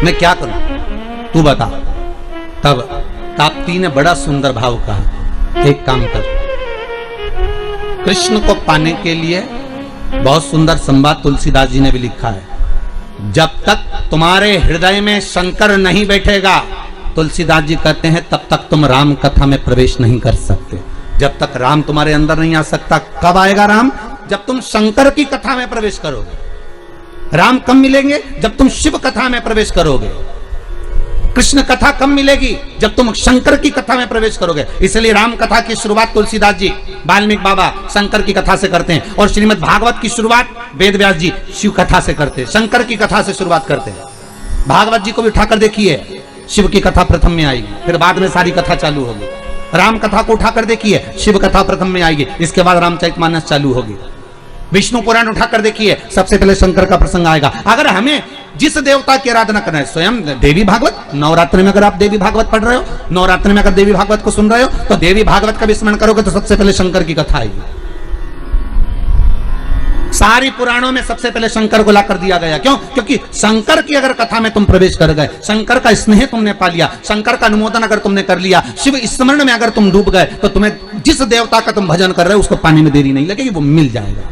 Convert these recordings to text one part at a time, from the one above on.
मैं क्या करूं, तू बता। तब ताप्ती ने बड़ा सुंदर भाव कहा, एक काम कर, कृष्ण को पाने के लिए बहुत सुंदर संवाद तुलसीदास जी ने भी लिखा है, जब तक तुम्हारे हृदय में शंकर नहीं बैठेगा, तुलसीदास जी कहते हैं, तब तक तुम राम कथा में प्रवेश नहीं कर सकते। जब तक राम तुम्हारे अंदर नहीं आ सकता, कब आएगा राम? जब तुम शंकर की कथा में प्रवेश करोगे। राम कब मिलेंगे? जब तुम शिव कथा में प्रवेश करोगे। कृष्ण कथा कब मिलेगी? जब तुम शंकर की कथा में प्रवेश करोगे। इसलिए राम कथा की शुरुआत तुलसीदास जी, वाल्मीकि बाबा शंकर की कथा से करते हैं, और श्रीमद् भागवत की शुरुआत वेद व्यास जी शिव कथा से करते हैं, शंकर की कथा से शुरुआत करते हैं। भागवत जी को भी उठाकर देखिए, शिव की कथा प्रथम में आएगी, फिर बाद में सारी कथा चालू होगी। राम कथा को उठाकर देखिए, शिव कथा प्रथम में आएगी, इसके बाद रामचरितमानस चालू होगी। विष्णु पुराण उठाकर देखिए, सबसे पहले शंकर का प्रसंग आएगा। अगर हमें जिस देवता की आराधना करना है, स्वयं देवी भागवत, नवरात्र में अगर आप देवी भागवत पढ़ रहे हो, नवरात्र में अगर देवी भागवत को सुन रहे हो, तो देवी भागवत का भी स्मरण करोगे तो सबसे पहले शंकर की कथा आएगी। सारी पुराणों में सबसे पहले शंकर को लाकर दिया गया। क्यों? क्योंकि शंकर की अगर कथा में तुम प्रवेश कर गए, शंकर का स्नेह तुमने पा लिया, शंकर का अनुमोदन अगर तुमने कर लिया, शिव स्मरण में अगर तुम डूब गए, तो तुम्हें जिस देवता का तुम भजन कर रहे हो उसको पाने में देरी नहीं लगेगी, वो मिल जाएगा।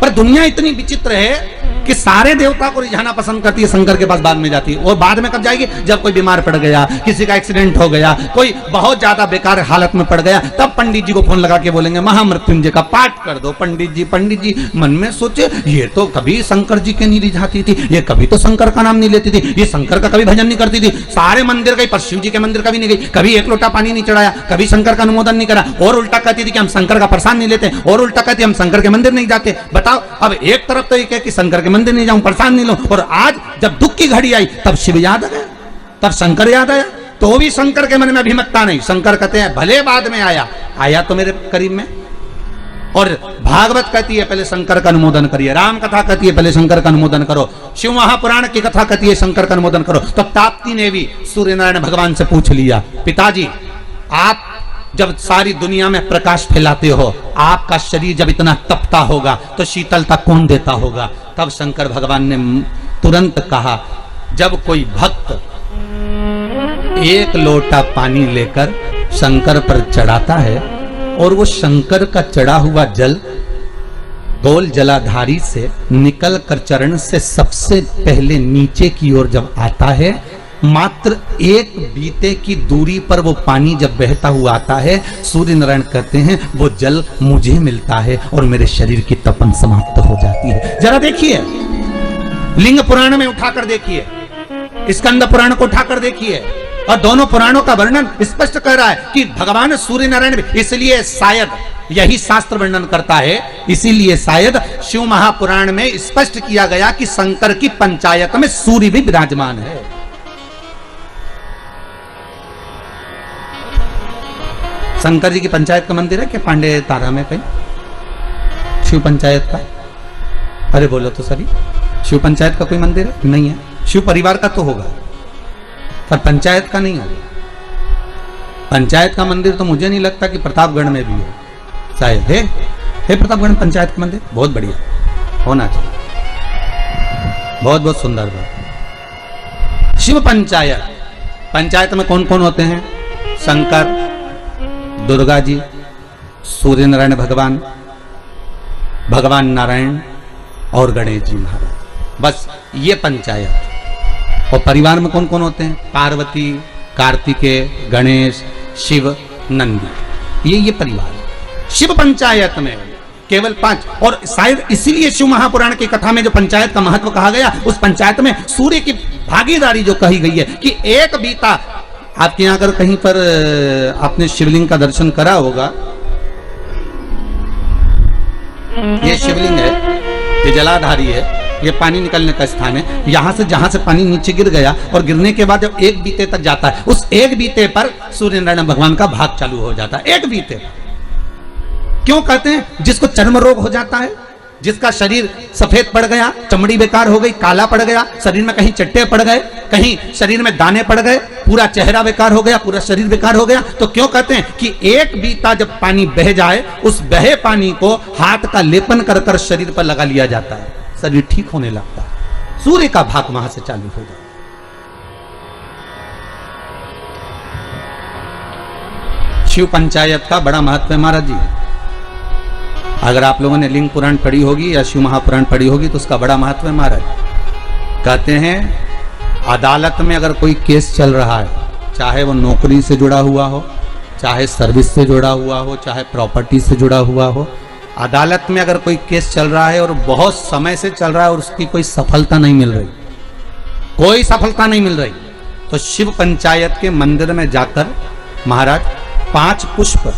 पर दुनिया इतनी विचित्र है कि सारे देवता को रिझाना पसंद करती है, शंकर के पास बाद में जाती है। और बाद में कब जाएगी? जब कोई बीमार पड़ गया, किसी का एक्सीडेंट हो गया, कोई बहुत ज्यादा बेकार हालत में पड़ गया, तब पंडित जी को फोन लगा के बोलेंगे महामृत्युंजय का पाठ कर दो। पंडित जी मन में सोचे, ये तो कभी शंकर जी के नहीं रिझाती थी, ये कभी तो शंकर का नाम नहीं लेती थी, ये शंकर का कभी भजन नहीं करती थी, सारे मंदिर गई पर शिव जी के मंदिर कभी नहीं गई, कभी एक लोटा पानी नहीं चढ़ाया, कभी शंकर का अनुमोदन नहीं करा, और उल्टा कहती थी कि हम शंकर का प्रसाद नहीं लेते, और उल्टा कहती हम शंकर के मंदिर नहीं जाते। बताओ, अब एक तरफ तो ये कह कि शंकर के मंदिर नहीं जाऊं, प्रसाद नहीं लो, और आज जब दुख की घड़ी आई तब शिव याद आ गया, तब शंकर याद आया, तो भी शंकर के मन में अभिमतता नहीं। शंकर कहते हैं भले बाद में आया तो मेरे करीब में। और भागवत कहती है पहले शंकर का अनुमोदन करिए, राम कथा कहती है पहले शंकर का अनुमोदन करो, शिव महापुराण की कथा कहती है शंकर का अनुमोदन करो। तो ताप्ती ने भी सूर्य नारायण भगवान से पूछ लिया, पिताजी आप जब सारी दुनिया में प्रकाश फैलाते हो, आपका शरीर जब इतना तपता होगा तो शीतलता कौन देता होगा? तब शंकर भगवान ने तुरंत कहा, जब कोई भक्त एक लोटा पानी लेकर शंकर पर चढ़ाता है और वो शंकर का चढ़ा हुआ जल गोल जलाधारी से निकल कर चरण से सबसे पहले नीचे की ओर जब आता है, मात्र एक बीते की दूरी पर वो पानी जब बहता हुआ आता है, सूर्य नारायण कहते हैं वो जल मुझे मिलता है और मेरे शरीर की तपन समाप्त हो जाती है। जरा देखिए, लिंग पुराण में उठाकर देखिए, स्कंद पुराण को उठाकर देखिए, और दोनों पुराणों का वर्णन स्पष्ट कर रहा है कि भगवान सूर्य नारायण, इसलिए शायद यही शास्त्र वर्णन करता है, इसीलिए शायद शिव महापुराण में स्पष्ट किया गया कि शंकर की पंचायत में सूर्य भी विराजमान है। शंकर जी की पंचायत का मंदिर है क्या पांडे तारा में कहीं? शिव पंचायत का? अरे बोलो तो सभी, शिव पंचायत का कोई मंदिर है? नहीं है। शिव परिवार का तो होगा पर पंचायत का नहीं होगा। पंचायत का मंदिर तो मुझे नहीं लगता कि प्रतापगढ़ में भी है, शायद है प्रतापगढ़ पंचायत का मंदिर, बहुत बढ़िया होना चाहिए, बहुत बहुत सुंदर बात। शिव पंचायत, पंचायत में कौन कौन होते हैं? शंकर, दुर्गा जी, सूर्य नारायण भगवान, भगवान नारायण और गणेश जी महाराज, बस ये पंचायत। और परिवार में कौन कौन होते हैं? पार्वती, कार्तिकेय, गणेश, शिव, नंदी, ये परिवार। शिव पंचायत में केवल 5, और शायद इसीलिए शिव महापुराण की कथा में जो पंचायत का महत्व कहा गया, उस पंचायत में सूर्य की भागीदारी जो कही गई है कि एक बीता। आपके यहां अगर कहीं पर आपने शिवलिंग का दर्शन करा होगा, ये शिवलिंग है, ये जलाधारी है, ये पानी निकलने का स्थान है। यहां से जहां से पानी नीचे गिर गया और गिरने के बाद जब एक बीते तक जाता है, उस एक बीते पर सूर्य नारायण भगवान का भाग चालू हो जाता है। एक बीते पर क्यों कहते हैं? जिसको चर्म रोग हो जाता है, जिसका शरीर सफेद पड़ गया, चमड़ी बेकार हो गई, काला पड़ गया, शरीर में कहीं चट्टे पड़ गए, कहीं शरीर में दाने पड़ गए, पूरा चेहरा बेकार हो गया, पूरा शरीर बेकार हो गया, तो क्यों कहते हैं कि एक बीता जब पानी बह जाए, उस बहे पानी को हाथ का लेपन कर कर शरीर पर लगा लिया जाता है, शरीर ठीक होने लगता है। सूर्य का भाग वहां से चालू हो जाए। शिव पंचायत का बड़ा महत्व है महाराज जी। अगर आप लोगों ने लिंग पुराण पढ़ी होगी या शिव महापुराण पढ़ी होगी तो उसका बड़ा महत्व है महाराज। कहते हैं अदालत में अगर कोई केस चल रहा है, चाहे वो नौकरी से जुड़ा हुआ हो, चाहे सर्विस से जुड़ा हुआ हो, चाहे प्रॉपर्टी से जुड़ा हुआ हो, अदालत में अगर कोई केस चल रहा है और बहुत समय से चल रहा है और उसकी कोई सफलता नहीं मिल रही, कोई सफलता नहीं मिल रही, तो शिव पंचायत के मंदिर में जाकर महाराज 5 पुष्प,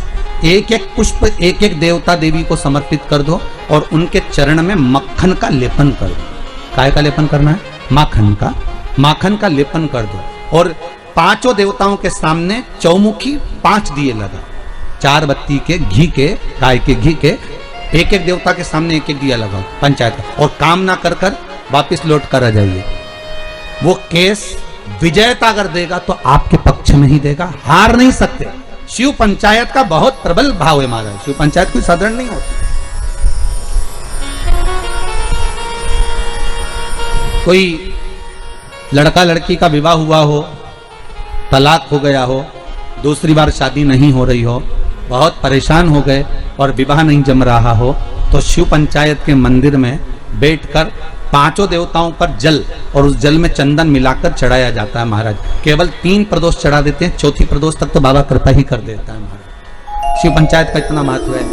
एक एक पुष्प एक एक देवता देवी को समर्पित कर दो और उनके चरण में मक्खन का लेपन कर दो। काय का लेपन करना है? माखन का लेपन कर दो और 5 देवताओं के सामने चौमुखी 5 दिए लगा, 4 बत्ती के घी के, गाय के घी के, एक एक देवता के सामने एक एक दिया लगाओ पंचायत का, और काम ना कर कर वापिस लौट कर आ जाइए। वो केस विजयता अगर देगा तो आपके पक्ष में ही देगा, हार नहीं सकते। शिव पंचायत का बहुत प्रबल भाव है महाराज। शिव पंचायत कोई साधारण नहीं होती। कोई लड़का लड़की का विवाह हुआ हो, तलाक हो गया हो, दूसरी बार शादी नहीं हो रही हो, बहुत परेशान हो गए और विवाह नहीं जम रहा हो, तो शिव पंचायत के मंदिर में बैठकर 5 देवताओं पर जल और उस जल में चंदन मिलाकर चढ़ाया जाता है महाराज। केवल 3 प्रदोष चढ़ा देते हैं, चौथी प्रदोष तक तो बाबा कृपा ही कर देता है महाराज। शिव पंचायत का इतना महत्व है।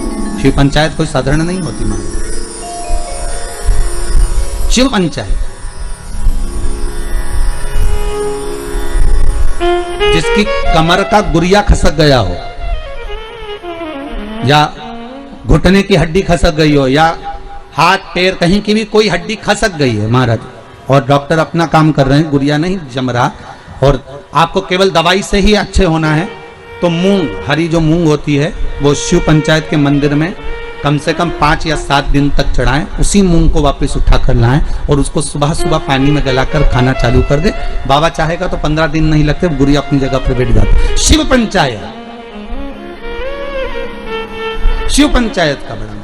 शिव पंचायत कोई साधारण नहीं होती महाराज। शिव पंचायत जिसकी कमर का गुरिया खसक गया हो, या घुटने की हड्डी खसक गई हो, या हाथ पैर कहीं की भी कोई हड्डी खसक गई है महाराज, और डॉक्टर अपना काम कर रहे हैं, गुरिया नहीं जम रहा, और आपको केवल दवाई से ही अच्छे होना है, तो मूंग, हरी जो मूंग होती है वो शिव पंचायत के मंदिर में कम से कम 5 या 7 दिन तक चढ़ाएं। उसी मूंग को वापस उठा कर लाएं और उसको सुबह सुबह पानी में गलाकर खाना चालू कर दे। बाबा चाहेगा तो 15 दिन नहीं लगते, गुरिया अपनी जगह पर बैठ जाती। शिव पंचायत, शिव पंचायत का बड़ा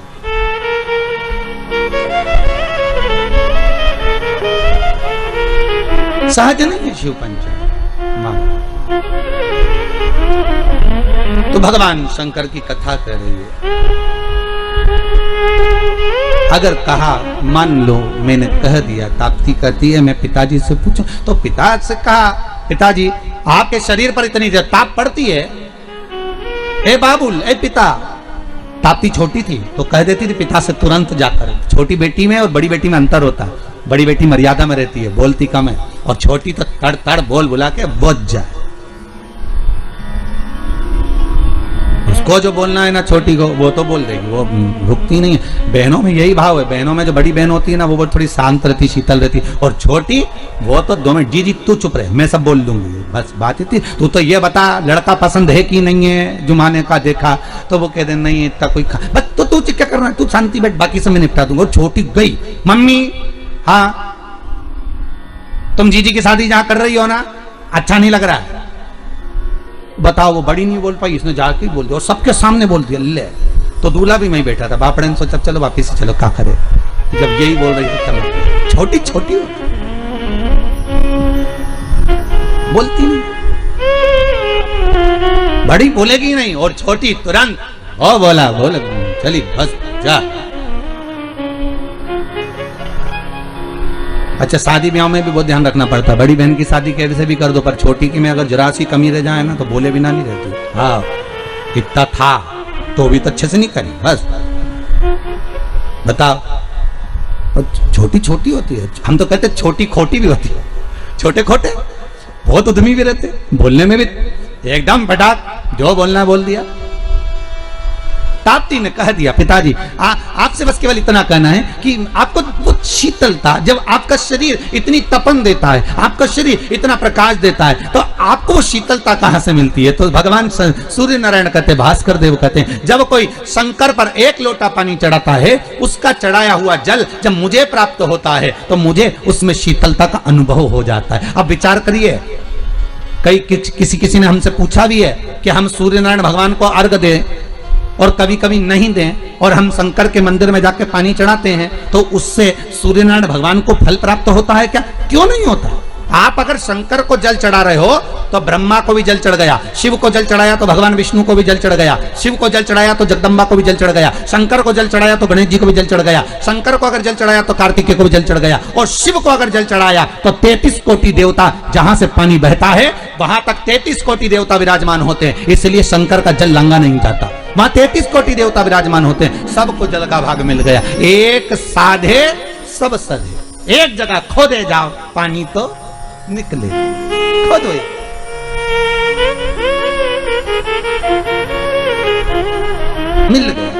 सहज नहीं है शिव पंचायत। तो भगवान शंकर की कथा कह रही है। अगर कहा मान लो मैंने कह दिया, ताप्ती कहती है मैं पिताजी से पूछूं, तो पिता से कहा पिताजी आपके शरीर पर इतनी ताप पड़ती है, ए बाबुल ए पिता। ताप्ती छोटी थी तो कह देती थी पिता से तुरंत जाकर। छोटी बेटी में और बड़ी बेटी में अंतर होता है। बड़ी बेटी मर्यादा में रहती है, बोलती कम है, और छोटी तो तड़ तड़ बोल बुला के बुझ जाए। उसको जो बोलना है ना छोटी को, वो तो बोल देगी, वो रुकती नहीं है। बहनों में यही भाव है। बहनों में जो बड़ी बहन होती है ना वो थोड़ी शांत रहती, शीतल रहती, और छोटी वो तो 2 मिनट, जी जी तू चुप रहे, मैं सब बोल दूंगी, बस बात इतनी। तू तो ये बता लड़का पसंद है कि नहीं है, जुमाने का देखा, तो वो कह दे नहीं इतना कोई बस, तो तू क्या करना है, तू शांति बैठ, बाकी सब मैं निपटा दूंगा। छोटी गई, मम्मी हाँ तुम जीजी की शादी जहां कर रही हो ना, अच्छा नहीं लग रहा है, बताओ। वो बड़ी नहीं बोल पाई, इसने जाके बोल दिया और सबके सामने बोल दिया। ले तो दूल्हा भी मैं बैठा था, बापड़े ने सोचा चलो वापिस चलो क्या करे, जब यही बोल रही थी तब। छोटी छोटी बोलती नहीं, बड़ी बोलेगी नहीं, और छोटी तुरंत ओ बोला बोल चली बस जा। अच्छा शादी ब्याह में भी बहुत ध्यान रखना पड़ता है। बड़ी बहन की शादी कैसे भी कर दो, पर छोटी की में अगर जरा सी कमी रह जाए ना तो बोले बिना नहीं रहती। हाँ इतना था तो भी तो अच्छे से नहीं करी, बस बताओ। छोटी छोटी होती है, हम तो कहते छोटी खोटी भी होती है। छोटे खोटे बहुत उद्यमी भी रहते, बोलने में भी एकदम फटाक, जो बोलना है बोल दिया। ताप्ती ने कह दिया पिताजी आपसे बस केवल इतना कहना है कि आपको वो शीतलता, जब आपका शरीर इतनी तपन देता है, आपका शरीर इतना प्रकाश देता है, तो आपको वो शीतलता कहां से मिलती है? तो भगवान सूर्य नारायण कहते, भास्कर देव कहते हैं, जब कोई शंकर पर 1 लोटा पानी चढ़ाता है, उसका चढ़ाया हुआ जल जब मुझे प्राप्त होता है तो मुझे उसमें शीतलता का अनुभव हो जाता है। अब विचार करिए, किसी ने हमसे पूछा भी है कि हम सूर्य नारायण भगवान को अर्घ दें और कभी कभी नहीं दें, और हम शंकर के मंदिर में जाके पानी चढ़ाते हैं तो उससे सूर्यनारायण भगवान को फल प्राप्त होता है क्या? क्यों नहीं होता? आप अगर शंकर को जल चढ़ा रहे हो तो ब्रह्मा को भी जल चढ़ गया, शिव को जल चढ़ाया तो भगवान विष्णु को भी जल चढ़ गया, शिव को जल चढ़ाया तो जगदम्बा को भी जल चढ़ गया, शंकर को जल चढ़ाया तो गणेश जी को भी जल चढ़ गया, शंकर को अगर जल चढ़ाया तो कार्तिकेय को भी जल चढ़ गया, और शिव को अगर जल चढ़ाया तो 33 कोटि देवता, जहां से पानी बहता है वहां तक 33 कोटि देवता विराजमान होते हैं। इसलिए शंकर का जल लांगा नहीं जाता, वहां 33 कोटि देवता विराजमान होते हैं। सबको जल का भाग मिल गया। एक साधे सब सधे, एक जगह खोदे जाओ पानी तो निकले। खोदो मिल गया।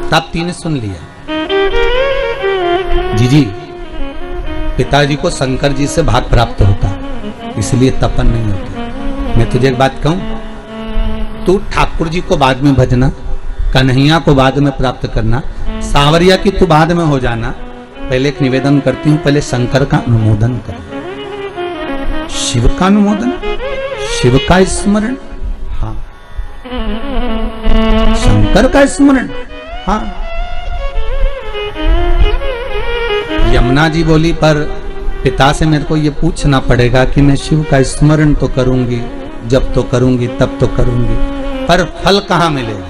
ताप्ती ने सुन लिया, जी पिताजी को शंकर जी से भाग प्राप्त होता, इसलिए तपन नहीं होती। मैं तुझे एक बात कहूं, तू ठाकुर जी को बाद में भजना, कन्हैया को बाद में प्राप्त करना, सांवरिया की तू बाद में हो जाना। पहले एक निवेदन करती हूं, पहले शंकर का अनुमोदन कर, शिव का अनुमोदन, शिव का स्मरण, हाँ शंकर का स्मरण, हाँ। यमुना जी बोली पर पिता से मेरे को ये पूछना पड़ेगा कि मैं शिव का स्मरण तो करूंगी, जब तो करूंगी तब तो करूंगी, पर फल कहां मिलेगा?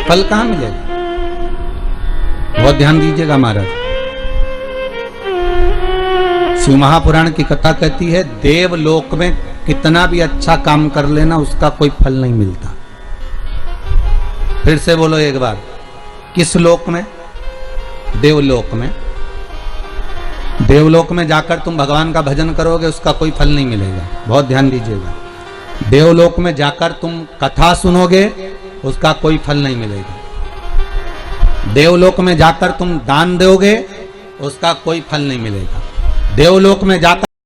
फल कहां मिलेगा? बहुत ध्यान दीजिएगा महाराज। शिव महापुराण की कथा कहती है देवलोक में कितना भी अच्छा काम कर लेना उसका कोई फल नहीं मिलता। फिर से बोलो एक बार, किस लोक में? देवलोक में। देवलोक में जाकर तुम भगवान का भजन करोगे उसका कोई फल नहीं मिलेगा। बहुत ध्यान दीजिएगा। देवलोक में जाकर तुम कथा सुनोगे उसका कोई फल नहीं मिलेगा। देवलोक में जाकर तुम दान दोगे उसका कोई फल नहीं मिलेगा। देवलोक में जाकर